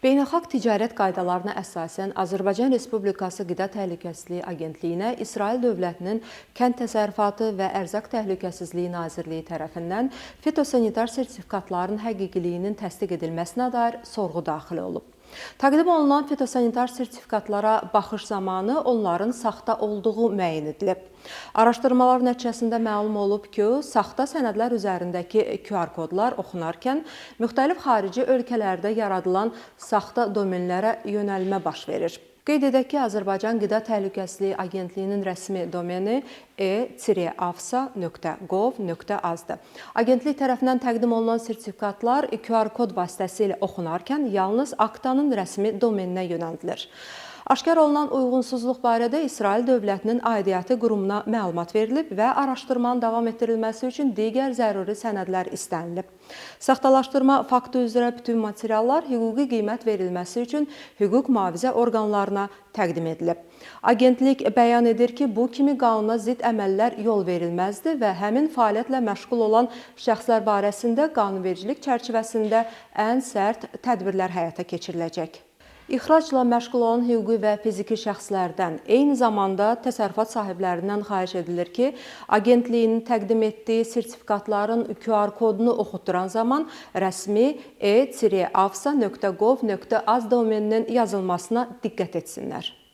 Beynəlxalq ticarət qaydalarına əsasən Azərbaycan Respublikası Qida Təhlükəsizliyi Agentliyinə İsrail dövlətinin Kənd Təsərrüfatı və Ərzaq Təhlükəsizliyi Nazirliyi tərəfindən fitosanitar sertifikatların həqiqiliyinin təsdiq edilməsinə dair sorğu daxil olub. Təqdim olunan fitosanitar sertifikatlara baxış zamanı onların saxta olduğu müəyyən edilib. Araşdırmalar nəticəsində məlum olub ki, saxta sənədlər üzərindəki QR kodlar oxunarkən müxtəlif xarici ölkələrdə yaradılan saxta domenlərə yönəlmə baş verir. Qeyd edək ki, Azərbaycan Qida Təhlükəsizliyi Agentliyinin rəsmi domeni e-afsa.gov.az-dır. Agentlik tərəfindən təqdim olunan sertifikatlar QR kod vasitəsilə oxunarkən yalnız aktanın rəsmi domeninə yönəldilir. Aşkar olunan uyğunsuzluq barədə İsrail dövlətinin aidiyyatı qurumuna məlumat verilib və araşdırmanın davam etdirilməsi üçün digər zəruri sənədlər istənilib. Saxtalaşdırma faktı üzrə bütün materiallar hüquqi qiymət verilməsi üçün hüquq mühafizə orqanlarına təqdim edilib. Agentlik bəyan edir ki, bu kimi qanuna zidd əməllər yol verilməzdir və həmin fəaliyyətlə məşğul olan şəxslər barəsində qanunvericilik çərçivəsində ən sərt tədbirlər həyata keçiriləcək. İxracla məşğul olan hüquqi və fiziki şəxslərdən, eyni zamanda təsərrüfat sahiblərindən xahiş edilir ki, agentliyin təqdim etdiyi sertifikatların QR kodunu oxutduran zaman rəsmi e-afsa.gov.az domeninin yazılmasına diqqət etsinlər.